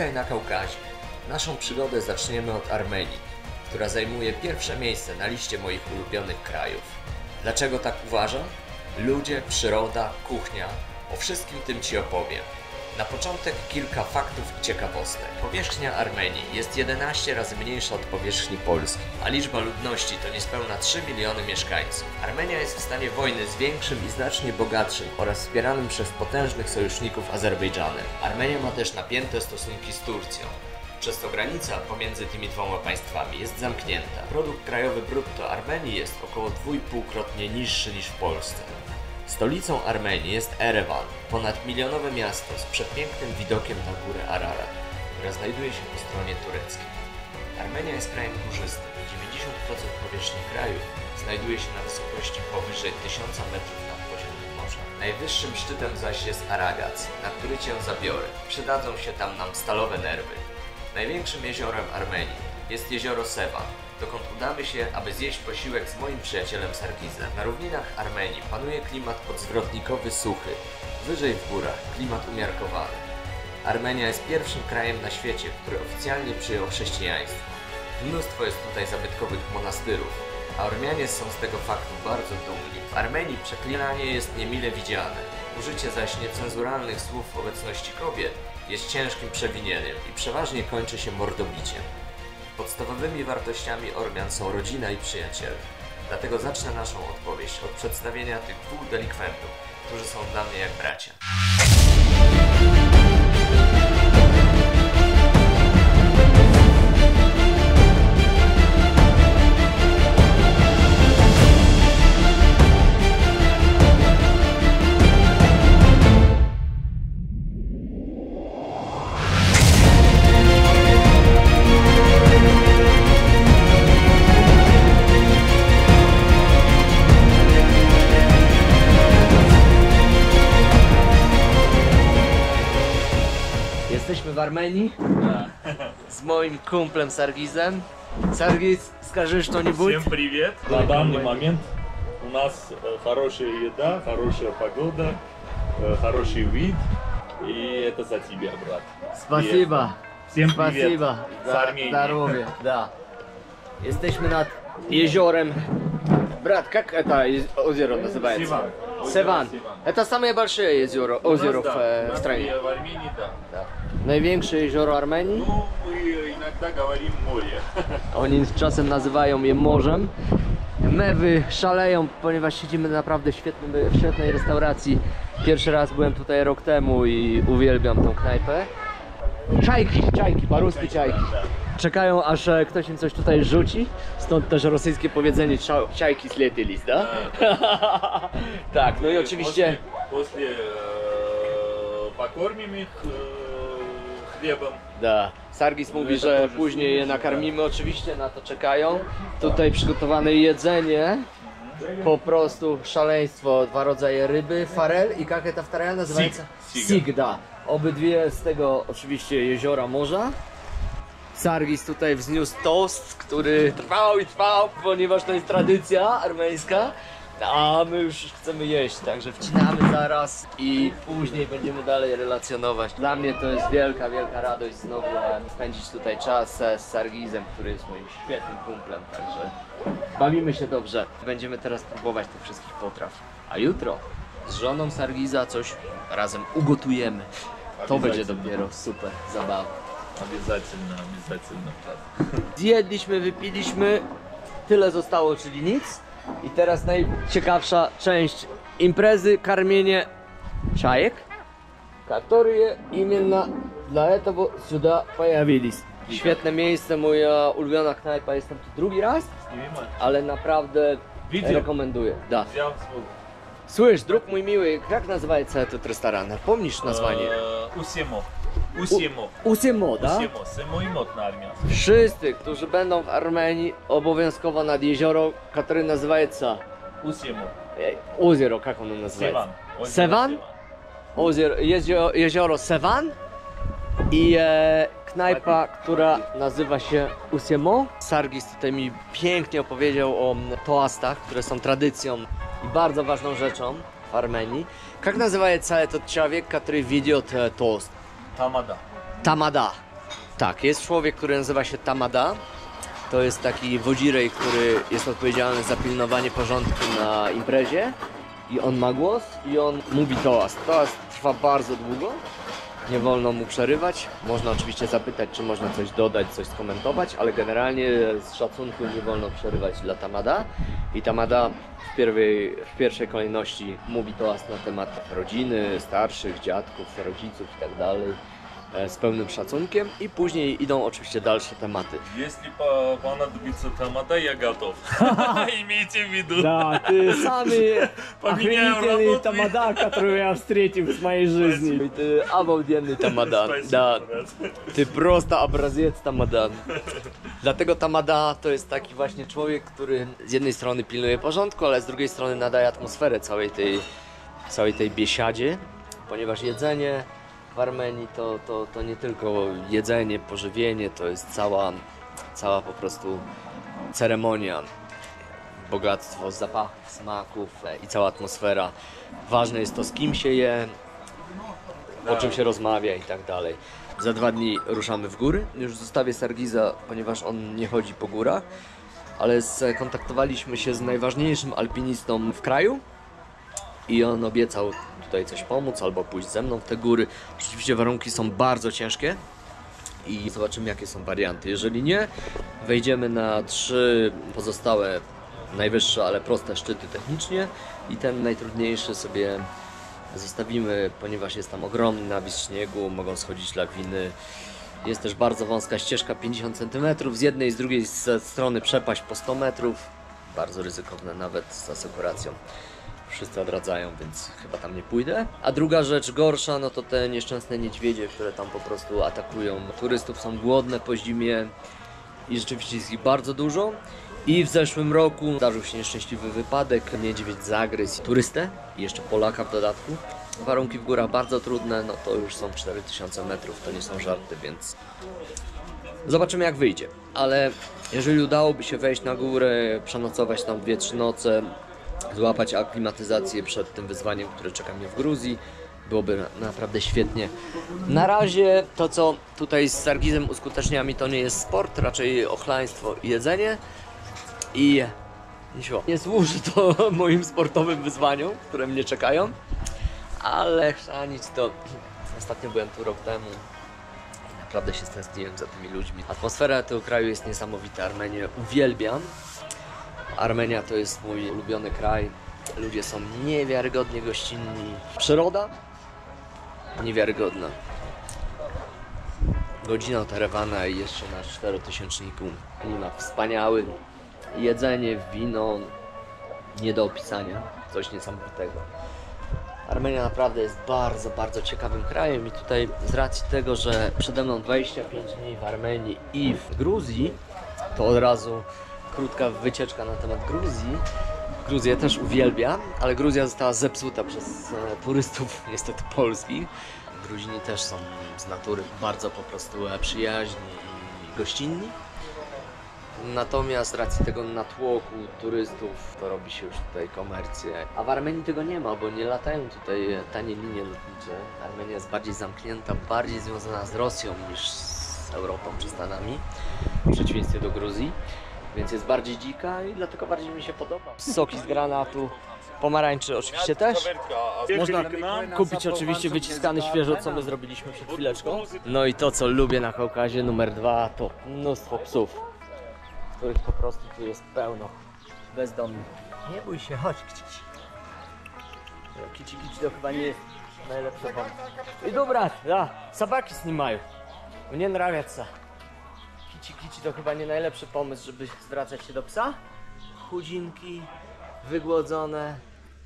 Witaj na Kaukazie. Naszą przygodę zaczniemy od Armenii, która zajmuje pierwsze miejsce na liście moich ulubionych krajów. Dlaczego tak uważam? Ludzie, przyroda, kuchnia. O wszystkim tym Ci opowiem. Na początek kilka faktów i ciekawostek. Powierzchnia Armenii jest 11 razy mniejsza od powierzchni Polski, a liczba ludności to niespełna 3 miliony mieszkańców. Armenia jest w stanie wojny z większym i znacznie bogatszym oraz wspieranym przez potężnych sojuszników Azerbejdżanem. Armenia ma też napięte stosunki z Turcją. Przez to granica pomiędzy tymi dwoma państwami jest zamknięta. Produkt krajowy brutto Armenii jest około 2,5-krotnie niższy niż w Polsce. Stolicą Armenii jest Erewan, ponadmilionowe miasto z przepięknym widokiem na górę Ararat, która znajduje się po stronie tureckiej. Armenia jest krajem górzystym. 90% powierzchni kraju znajduje się na wysokości powyżej 1000 metrów nad poziomem morza. Najwyższym szczytem zaś jest Aragac, na który Cię zabiorę. Przydadzą się tam nam stalowe nerwy. Największym jeziorem Armenii jest jezioro Sevan, dokąd udamy się, aby zjeść posiłek z moim przyjacielem Sargizem. Na równinach Armenii panuje klimat podzwrotnikowy suchy, wyżej w górach klimat umiarkowany. Armenia jest pierwszym krajem na świecie, który oficjalnie przyjął chrześcijaństwo. Mnóstwo jest tutaj zabytkowych monastyrów, a Ormianie są z tego faktu bardzo dumni. W Armenii przeklinanie jest niemile widziane, użycie zaś niecenzuralnych słów w obecności kobiet jest ciężkim przewinieniem i przeważnie kończy się mordobiciem. Podstawowymi wartościami Ormian są rodzina i przyjaciele. Dlatego zacznę naszą opowieść od przedstawienia tych dwóch delikwentów, którzy są dla mnie jak bracia. Jesteśmy w Armenii z moim kumplem Sargizem. Sargiz, скажи что-нибудь? Всем привет! На данный момент у нас хорошая еда, хорошая погода, хороший вид. И это за тебя, брат. Спасибо. Всем привет. Спасибо. С Армении. Здоровья. Да. Jesteśmy nad jeziorem. Брат, как это озеро называется? Севан. Sevan. Это самое большое озеро в В стране. В Армении, да. Największe jezioro Armenii. Ну, мы иногда говорим море. Oni czasem nazywają je morzem. Mewy szaleją, ponieważ siedzimy naprawdę w świetnej restauracji. Pierwszy raz byłem tutaj rok temu i uwielbiam tą knajpę. Czajki, po-ruski czajki. Czekają, aż ktoś im coś tutaj rzuci. Stąd też rosyjskie powiedzenie czajki zlecieli, da? Tak, no i oczywiście... После покормим их хлебом. Da. Sargis mówi, że później je nakarmimy, oczywiście na to czekają. Tutaj przygotowane jedzenie. Po prostu szaleństwo, dwa rodzaje ryby, farel i jak ta wtara nazywa? Sig, da. Obydwie z tego oczywiście jeziora morza. Sargis tutaj wzniósł toast, który trwał, ponieważ to jest tradycja armeńska. A my już chcemy jeść, także wcinamy zaraz i później będziemy dalej relacjonować. Dla mnie to jest wielka radość znowu spędzić tutaj czas z Sargizem, który jest moim świetnym kumplem, także bawimy się dobrze. Będziemy teraz próbować tych wszystkich potraw, a jutro z żoną Sargiza coś razem ugotujemy. To będzie dopiero super zabawa. Обязательно. Zjedliśmy, wypiliśmy, tyle zostało, czyli nic. I teraz najciekawsza część imprezy, karmienie czajek, которые именно dla этого сюда появились. Świetne miejsce, moja ulubiona knajpa, jestem tu drugi raz, ale naprawdę rekomenduję. Da. Слышь, друг мой милый, как называется этот ресторан? Помнишь название? Усемо. Усемо, да? Усемо. Семоймот на армянском. Wszyscy, którzy będą w Armenii, obowiązkowo nad jezioro, które nazywa się Усемо. Озеро, jak ono nazywa? Sevan. Sevan? Jezioro Sevan i knajpa, która nazywa się Usemo. Sargis tutaj mi pięknie opowiedział o toastach, które są tradycją i bardzo ważną rzeczą w Armenii. Jak называется этот человек, который ведет тост? Тамада. Тамада. Tak, jest człowiek, który nazywa się Tamada. To jest taki wodzirej, który jest odpowiedzialny za pilnowanie porządku na imprezie. I on ma głos i on mówi toast. Toast trwa bardzo długo. Nie wolno mu przerywać. Można oczywiście zapytać, czy można coś dodać, coś skomentować, ale generalnie z szacunku nie wolno przerywać dla Tamada. I Tamada w pierwszej kolejności mówi toast na temat rodziny, starszych, dziadków, rodziców itd. Z pełnym szacunkiem i później idą oczywiście dalsze tematy. Jeśli понадобится тамада, я готов. Имейте в виду. Да, ты самый охренительный тамада, которого я встретил в моей жизни. Ty обалденный Tamada. Da, ty prosta образец Tamada. Dlatego Tamada to jest taki właśnie człowiek, który z jednej strony pilnuje porządku, ale z drugiej strony nadaje atmosferę całej tej biesiadzie, ponieważ jedzenie w Armenii to nie tylko jedzenie, pożywienie, to jest cała po prostu ceremonia, bogactwo zapachów, smaków i cała atmosfera. Ważne jest to, z kim się je, o czym się rozmawia i tak dalej. Za 2 dni ruszamy w góry. Już zostawię Sargiza, ponieważ on nie chodzi po górach, ale skontaktowaliśmy się z najważniejszym alpinistą w kraju i on obiecał tutaj coś pomóc albo pójść ze mną w te góry. Rzeczywiście warunki są bardzo ciężkie i zobaczymy, jakie są warianty. Jeżeli nie, wejdziemy na 3 pozostałe najwyższe, ale proste szczyty technicznie i ten najtrudniejszy sobie zostawimy, ponieważ jest tam ogromny nawis śniegu, mogą schodzić lawiny. Jest też bardzo wąska ścieżka, 50 cm, z jednej i z drugiej strony przepaść po 100 metrów. Bardzo ryzykowne nawet z asekuracją. Wszyscy odradzają, więc chyba tam nie pójdę. A druga rzecz gorsza, no to te nieszczęsne niedźwiedzie, które tam po prostu atakują turystów, są głodne po zimie i rzeczywiście jest ich bardzo dużo. I w zeszłym roku zdarzył się nieszczęśliwy wypadek, niedźwiedź zagryzł turystę i jeszcze Polaka w dodatku. Warunki w górach bardzo trudne, no to już są 4000 metrów, to nie są żarty, więc zobaczymy, jak wyjdzie. Ale jeżeli udałoby się wejść na górę, przenocować tam 2-3 noce, złapać aklimatyzację przed tym wyzwaniem, które czeka mnie w Gruzji, byłoby naprawdę świetnie. Na razie to, co tutaj z Sargizem uskuteczniamy, to nie jest sport, raczej ochlaństwo i jedzenie. I nie służy to moim sportowym wyzwaniom, które mnie czekają, ale chrzanić to... Ostatnio byłem tu rok temu i naprawdę się stęskniłem za tymi ludźmi. Atmosfera tego kraju jest niesamowita, Armenię uwielbiam. Armenia to jest mój ulubiony kraj, ludzie są niewiarygodnie gościnni. Przyroda? Niewiarygodna. Godzina od Erevana i jeszcze na 4000-niku. Klimat wspaniały. Jedzenie, wino, nie do opisania, coś niesamowitego. Armenia naprawdę jest bardzo, bardzo ciekawym krajem i tutaj z racji tego, że przede mną 25 dni w Armenii i w Gruzji, to od razu krótka wycieczka na temat Gruzji. Gruzję też uwielbiam, ale Gruzja została zepsuta przez turystów niestety polskich. Gruzini też są z natury bardzo po prostu przyjaźni i gościnni. Natomiast z racji tego natłoku turystów to robi się już tutaj komercję. A w Armenii tego nie ma, bo nie latają tutaj tanie linie lotnicze. Armenia jest bardziej zamknięta, bardziej związana z Rosją niż z Europą czy Stanami, w przeciwieństwie do Gruzji. Więc jest bardziej dzika i dlatego bardziej mi się podoba. Soki z granatu, pomarańczy oczywiście też. Można kupić oczywiście wyciskany świeżo, co my zrobiliśmy przed chwileczką. No i to, co lubię na Kaukazie, numer 2, to mnóstwo psów, których po prostu tu jest pełno, bezdomnych. Nie bój się, chodź, kici. Kici to chyba nie jest najlepszy pomysł. I dobra, да, собаки снимаю. Мне нравится. Kici to chyba nie najlepszy pomysł, żeby zwracać się do psa. Chudzinki, wygłodzone,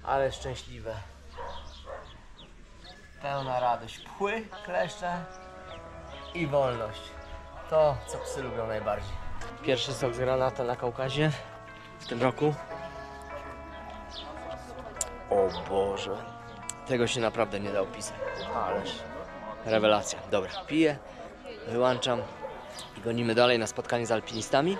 ale szczęśliwe. Pełna radość. Pchły, kleszcze i wolność. To, co psy lubią najbardziej. Pierwszy sok z granata na Kaukazie w tym roku. O Boże, tego się naprawdę nie da opisać. Ależ rewelacja. Dobra, piję, wyłączam i gonimy dalej na spotkanie z alpinistami.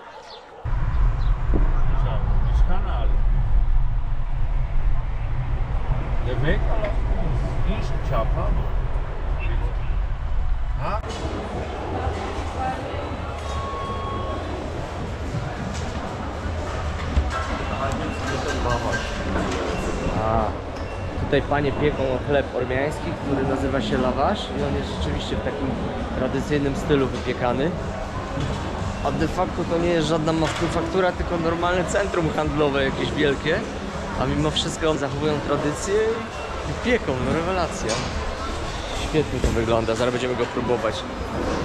Tutaj panie pieką chleb ormiański, który nazywa się lawasz i on jest rzeczywiście w takim tradycyjnym stylu wypiekany. A de facto to nie jest żadna manufaktura, tylko normalne centrum handlowe jakieś wielkie. A mimo wszystko zachowują tradycję i pieką, no rewelacja. Świetnie to wygląda, zaraz będziemy go próbować.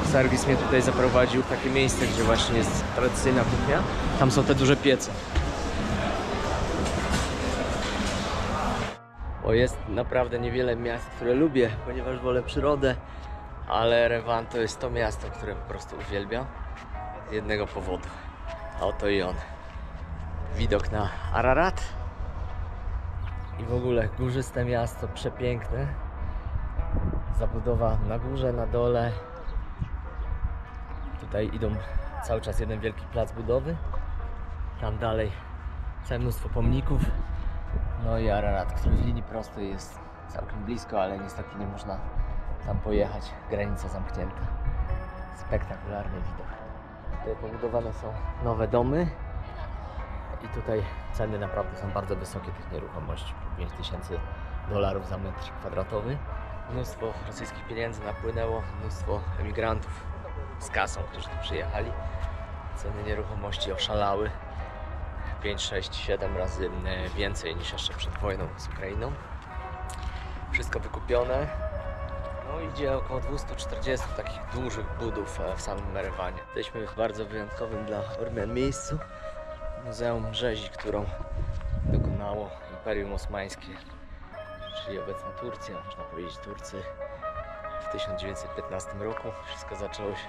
Sargis mnie tutaj zaprowadził w takie miejsce, gdzie właśnie jest tradycyjna kuchnia. Tam są te duże piece. Bo jest naprawdę niewiele miast, które lubię, ponieważ wolę przyrodę. Ale Erewan to jest to miasto, które po prostu uwielbiam. Z jednego powodu. A oto i on. Widok na Ararat. I w ogóle górzyste miasto, przepiękne. Zabudowa na górze, na dole. Tutaj idą cały czas jeden wielki plac budowy. Tam dalej całe mnóstwo pomników. No i Ararat, który w linii prostej jest całkiem blisko, ale niestety nie można tam pojechać. Granica zamknięta. Spektakularny widok. Tutaj pobudowane są nowe domy. I tutaj ceny naprawdę są bardzo wysokie tych nieruchomości. $5000 za metr kwadratowy. Mnóstwo rosyjskich pieniędzy napłynęło, mnóstwo emigrantów z kasą, którzy tu przyjechali. Ceny nieruchomości oszalały. 5, 6, 7 razy więcej niż jeszcze przed wojną z Ukrainą. Wszystko wykupione. No idzie około 240 takich dużych budów w samym Erewanie. Jesteśmy w bardzo wyjątkowym dla Ormian miejscu. Muzeum rzezi, którą dokonało Imperium Osmańskie, czyli obecna Turcja, można powiedzieć Turcy, w 1915 roku. Wszystko zaczęło się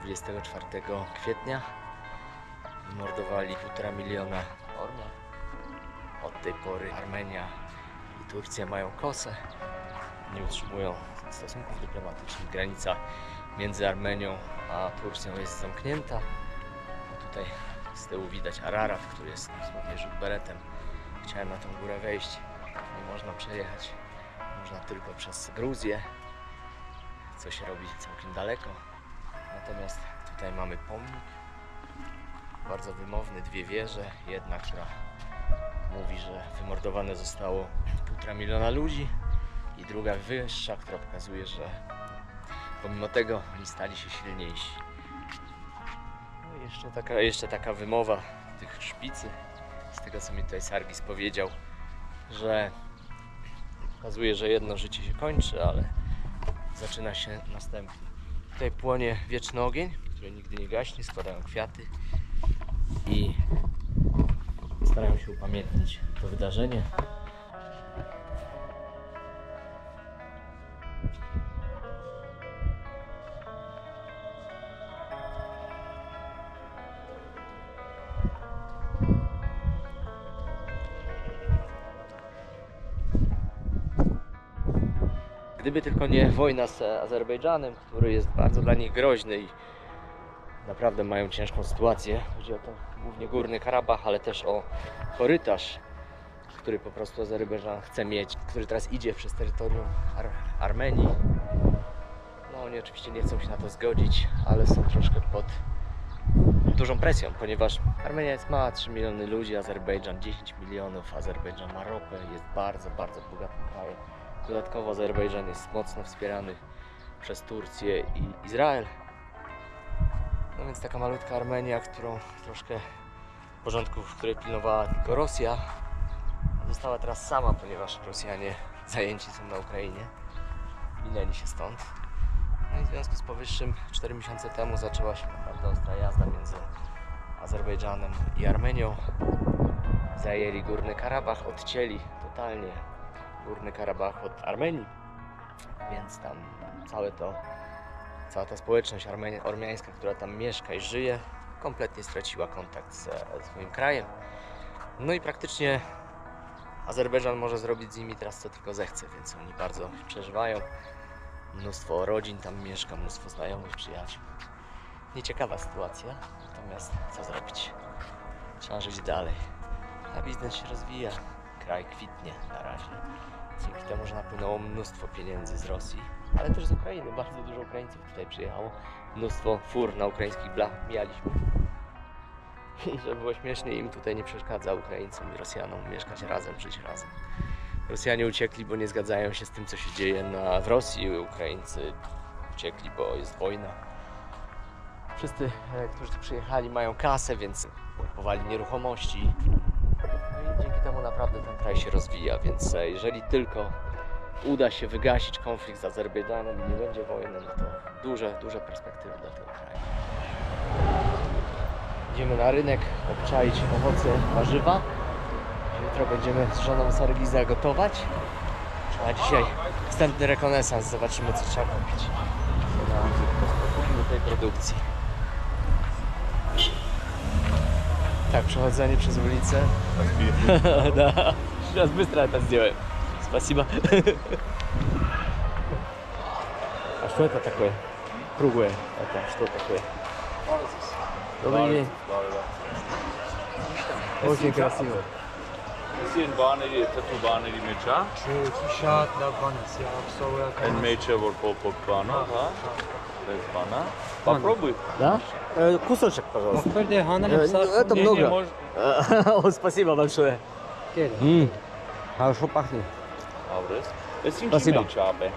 24 kwietnia. Mordowali 1,5 miliona Ormian. Od tej pory Armenia i Turcja mają kosę. Nie utrzymują stosunków dyplomatycznych. Granica między Armenią a Turcją jest zamknięta. Tutaj z tyłu widać Ararat, który jest dosłownie rzut beretem. Chciałem na tą górę wejść. Nie można przejechać. Można tylko przez Gruzję, co się robi całkiem daleko. Natomiast tutaj mamy pomnik. Bardzo wymowny, 2 wieże. Jedna, która mówi, że wymordowane zostało 1,5 miliona ludzi. I druga wyższa, która pokazuje, że pomimo tego oni stali się silniejsi. No i jeszcze taka wymowa tych szpicy, z tego co mi tutaj Sargis powiedział, że pokazuje, że jedno życie się kończy, ale zaczyna się następne. Tutaj płonie wieczny ogień, który nigdy nie gaśnie, składają kwiaty i starają się upamiętnić to wydarzenie. Gdyby tylko nie wojna z Azerbejdżanem, który jest bardzo dla nich groźny i naprawdę mają ciężką sytuację. Chodzi o to głównie Górny Karabach, ale też o korytarz, który po prostu Azerbejdżan chce mieć, który teraz idzie przez terytorium Armenii. No oni oczywiście nie chcą się na to zgodzić, ale są troszkę pod dużą presją, ponieważ Armenia jest mała, 3 miliony ludzi, Azerbejdżan 10 milionów, Azerbejdżan ma ropę, jest bardzo, bardzo bogatym krajem. Dodatkowo Azerbejdżan jest mocno wspierany przez Turcję i Izrael. No więc taka malutka Armenia, którą troszkę porządków, której pilnowała tylko Rosja, została teraz sama, ponieważ Rosjanie zajęci są na Ukrainie. Minęli się stąd. No i w związku z powyższym 4 miesiące temu zaczęła się naprawdę ostra jazda między Azerbejdżanem i Armenią. Zajęli Górny Karabach, odcięli totalnie Górny Karabach od Armenii, więc tam cała ta społeczność ormiańska, która tam mieszka i żyje, kompletnie straciła kontakt ze swoim krajem. No i praktycznie Azerbejdżan może zrobić z nimi teraz co tylko zechce, więc oni bardzo przeżywają. Mnóstwo rodzin tam mieszka, mnóstwo znajomych, przyjaciół. Nieciekawa sytuacja, natomiast co zrobić? Trzeba żyć dalej. A biznes się rozwija, kraj kwitnie na razie. Dzięki temu, że napłynęło mnóstwo pieniędzy z Rosji, ale też z Ukrainy. Bardzo dużo Ukraińców tutaj przyjechało. Mnóstwo fur na ukraińskich blachach mijaliśmy. I żeby było śmiesznie, im tutaj nie przeszkadza Ukraińcom i Rosjanom mieszkać razem, żyć razem. Rosjanie uciekli, bo nie zgadzają się z tym, co się dzieje w Rosji. Ukraińcy uciekli, bo jest wojna. Wszyscy, którzy tu przyjechali, mają kasę, więc kupowali nieruchomości. No i dzięki temu naprawdę ten kraj się rozwija, więc jeżeli tylko uda się wygasić konflikt z Azerbejdżanem i nie będzie wojny, no to duże perspektywy dla tego kraju. Idziemy na rynek obczaić owoce, warzywa. Jutro będziemy z żoną Sargiza gotować. A dzisiaj wstępny rekonesans, zobaczymy, co trzeba kupić do tej produkcji. Tak, przechodzenie przez ulicę. Да. Сейчас быстро это сделаем. Спасибо. А что это такое? Круглое. Это что такое? Добрый день. Очень красиво. Siin baaneri, tätu baaneri mecha. Şahat la banas, ya soya En mecha vor popok bana. Без бана. Попробуй. Да? Кусочек, пожалуйста. Мохберде ханам Это Не, много. может. О, спасибо большое. Хорошо пахнет. Avrez. Esin Спасибо. mecha be.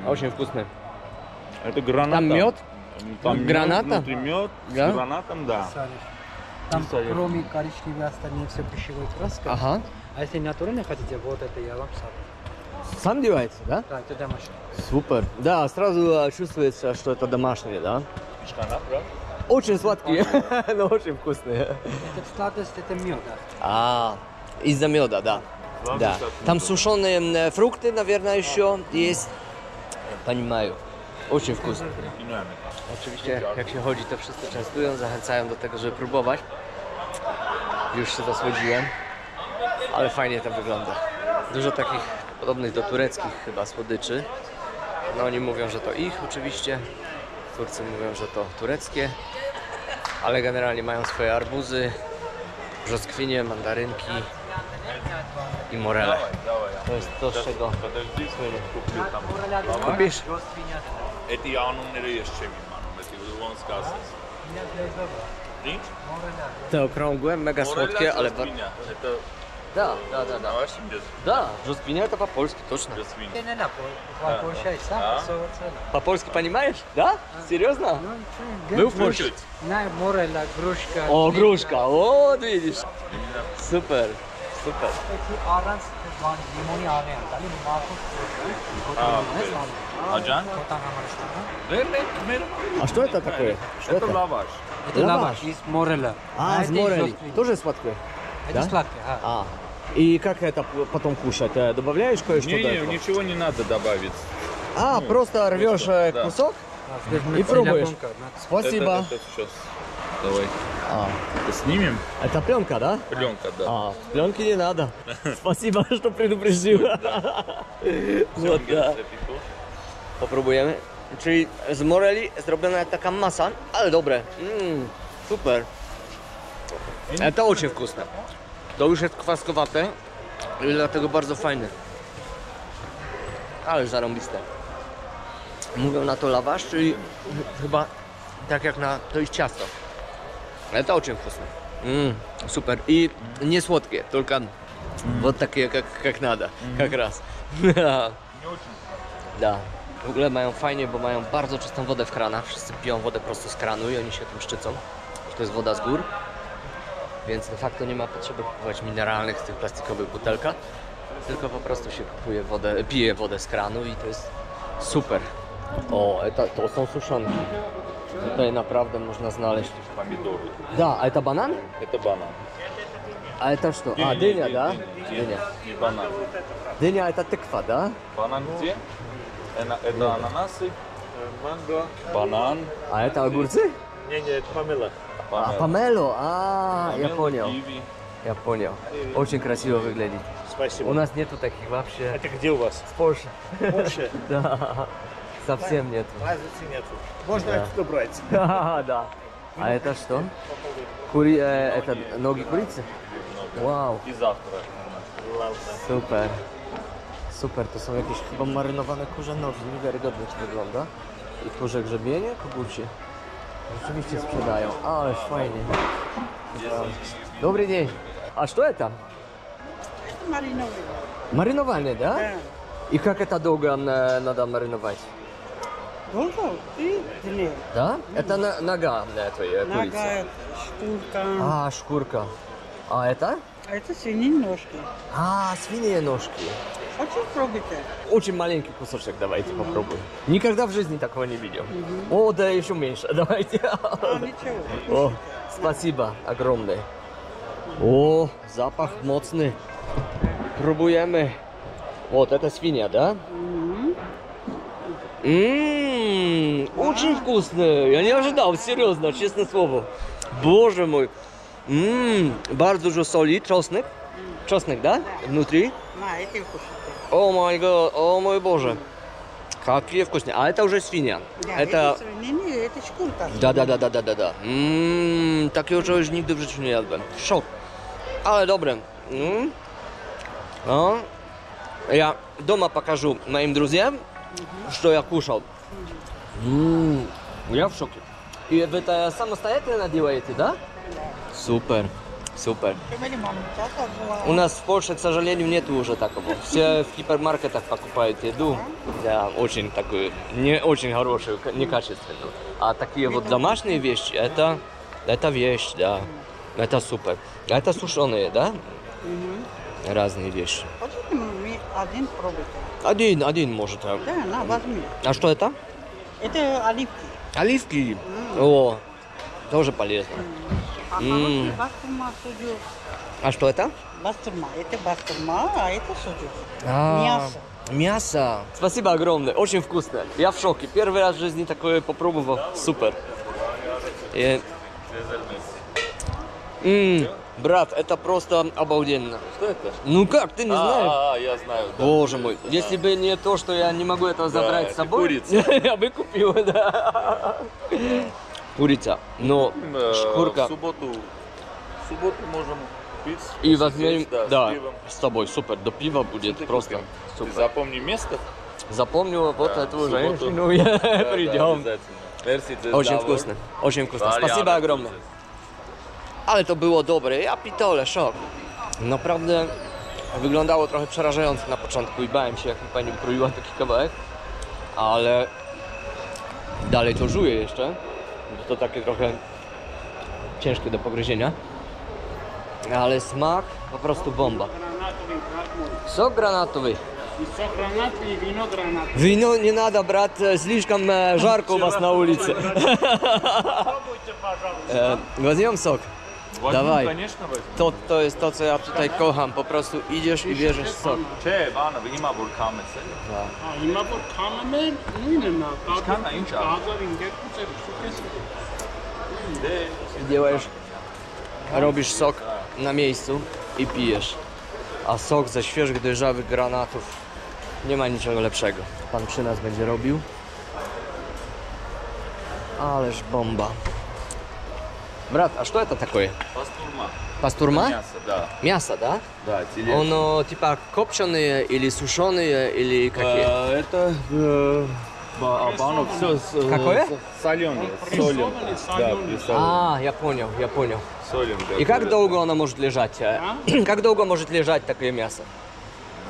Очень вкусно. Это граната. Там мед? Там Граната? Внутри мед. Да? С гранатом, да. Там Писали. кроме коричневой остальные все пищевой краской. Ага. А если натурально хотите, вот это я вам сам. Сам девается, да? Да, это домашний. Супер. Да, сразу чувствуется, что это домашнее, да? Шкана, правда? Очень сладкие, но очень вкусные. Это сладость, это мед, да. А, из-за меда, да. Да. Там сушеные фрукты, наверное, еще есть. Понимаю. Очень вкусно. Oczywiście jak się chodzi, to wszyscy częstują, zachęcają do tego, żeby próbować. Już się zasłodziłem, ale fajnie to wygląda. Dużo takich podobnych do tureckich chyba słodyczy. No oni mówią, że to ich oczywiście. Turcy mówią, że to tureckie. Ale generalnie mają swoje arbuzy, brzoskwinie, mandarynki i morele. To jest to, z czego Подожди, куплю там. kupisz. Эти явно не режьте, мano. Эти вон сказать. Te okrągłe, mega słodkie, ale bardzo... Это Da. вашим без Da, brzoskwinia to po-polski, точно. свиньи. Не надо, получается, Да. все ценно. По-польски понимаешь? Да? Серьезно? Ну, Был в Польше? на морела, грушка. О, грибка. грушка, вот видишь. Супер, супер. Эти оранж, лимони оранж, дали марку. Аджан? А что это такое? Что Это лаваш. Это лаваш из морела. А, это с морели. жёсткий. Тоже сладкое? Это да? сладкий, А. И как это потом кушать? Добавляешь кое-что до Не, этого? ничего не надо добавить. А, просто рвешь просто, да. кусок и пробуешь. Спасибо. Это сейчас. Давай. А, Это снимем. это пленка, да? Пленка, да. А, пленки не надо. Спасибо, что предупредил. Вот, да. Popróbujemy. Czyli z moreli zrobiona taka masa, ale dobre. Super. To очень вкусно. To już jest kwaskowate i dlatego bardzo fajne. Ale zarąbiste. Mówią na to lawasz, czyli chyba tak jak na to jest ciasto. Ale to очень вкусно. Super. I nie słodkie, tylko вот takie jak nada. Jak raz. Da. W ogóle mają fajnie, bo mają bardzo czystą wodę w kranach. Wszyscy piją wodę prosto z kranu i oni się tym szczycą, że to jest woda z gór. Więc de facto nie ma potrzeby kupować mineralnych w tych plastikowych butelkach. Tylko po prostu się kupuje wodę, pije wodę z kranu i to jest super. O, to są suszonki. Tutaj naprawdę można znaleźć. Помидоры. Da, a to banan? Это банан. A to co? A, dynia, da? Dynia. Не банан. Dynia to tykwa, da? Банан где? Это ананасы. Манго. Банан. A to ogórcy? Не, это помело. A, pomelo, a, я понял. Киви. Я понял. Очень красиво выглядит. Спасибо. У нас нету таких вообще. Это где у вас? В Польше. Польша? Да. Совсем нету. Разницы нету. Можно Да. отсюда брать. Да. А это что? Это ноги курицы? Wow, И завтра. super. Super, to są jakieś chyba marynowane kurze nogi, niewiarygodnie to wygląda. I kurze grzebienie, kogucie. Rzeczywiście sprzedają, ale fajnie. Dobry dzień. A co to? Это мариновые. Маринование, да? Да. И как это долго надо мариновать? Долго? 3 дня. Да? Это нога твоя курица. Нога, шкурка. А, шкурка. А это? А это свинины ножки. А, свиные ножки. Очень пробуйте. Очень маленький кусочек давайте попробуем. Никогда в жизни такого не видел. О, да еще меньше. Давайте. А, ничего. О, спасибо огромное. О, запах мощный. Пробуем. Вот, это свинья, да? Очень вкусный. Я не ожидал, серьезно, честное слово. Боже мой. Bardzo dużo soli, czosnek. Czosnek, да? Внутри. На, эти вкусные. О май гад, о мой боже. Какие вкусные. А это уже свинья. Да, Это... свинины, это шкурка. Да. Takiego już nigdy w życiu nie jadłem. Szok. Ale dobre. No. Я дома покажу моим друзьям, что я кушал. Я в шоке. И вы это самостоятельно делаете, да? Супер, супер. У нас в Польше, к сожалению, нет уже такого. Все в гипермаркетах покупают еду. Да, очень такую, не очень хорошую, некачественную. А такие вот домашние вещи, это вещь, да. Это супер. А это сушеные, да? Разные вещи. Хотите, мы один пробуйте. Один может. Да, на, возьми. А что это? Это оливки. Оливки. О, тоже полезно. А хороший бастурма, суджук. А что это? Бастурма. Это бастурма, а это суджук. Мясо. Мясо. Спасибо огромное. Очень вкусно. Я в шоке. Первый раз в жизни такое попробовал. Супер. Брат, это просто обалденно. Что это? Ну как, ты не знаешь? Я знаю. Да. Боже мой, если бы не то, что я не могу этого забрать с это собой, курица. я бы купил, да. Курица, но шкурка. В субботу можем пить. И возьмем, да, с пивом. с тобой, супер, до пива будет Ты просто купим. Ты супер. запомни место. Запомню вот Да, эту в субботу. женщину, я придем. Merci, Очень вкусно, очень вкусно. Спасибо огромное. Ale to było dobre, ja pitole, szok. Naprawdę wyglądało trochę przerażająco na początku i bałem się, jak mi pani ukroiła taki kawałek, ale dalej to żuję jeszcze, bo to takie trochę ciężkie do pogryzienia, ale smak po prostu bomba. Sok granatowy. Сок гранат и вино гранат. Wino nie nada, brat, слишком жарко у вас на улице. Возьмем сок. Dawaj. Конечно, возьмем. To jest to, co ja tutaj kocham. Po prostu idziesz i bierzesz sok. Че, Иванов, има буркаме се. Има камемен, нуйнена. Kann eigentlich auch. Działasz, robisz sok na miejscu i pijesz. A sok ze świeżych, dojrzałych granatów nie ma niczego lepszego. Pan przy nas będzie robił. Ależ bomba. Брат, а что это такое? Пастурма. Пастурма? Мясо, да. Мясо, да? Да, телец. Оно типа копченые или сушеные или какие? Это банок все Какое? соленое, солим. Да, присолим. А, я понял. Солим. И как долго оно может лежать? Как долго может лежать такое мясо?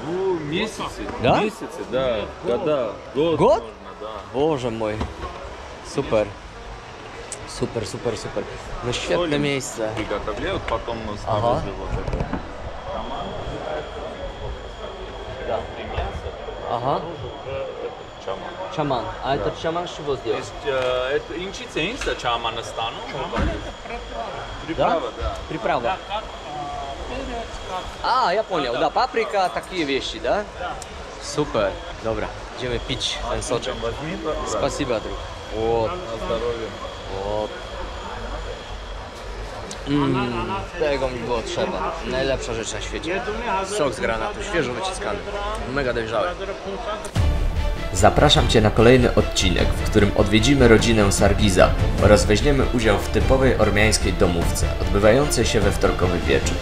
Ну, месяцы. Да? Месяцы, да. Года. Год. Год? Можно, да. Боже мой. Супер. Супер. Ну, świetne Солим, miejsce. приготовляют, потом Ага. снаружи вот это. Роман. Да, три мяса. Aha, Чаман. czaman. Ale to czaman z czego zdjął? Есть, это инчиценса чамана стану. Приправа, да. Приправа. A, ja poнял, да, paprika, takie wieści, да? Super. Dobra, idziemy pić ten soczek. Возьми, да. Спасибо, друг. Вот, На здоровье. вот. Tego mi było trzeba. Najlepsza rzecz na świecie. Sok z granatu, świeżo wyciskany. Mega dojrzały. Zapraszam Cię na kolejny odcinek, w którym odwiedzimy rodzinę Sargiza oraz weźmiemy udział w typowej ormiańskiej domówce, odbywającej się we wtorkowy wieczór.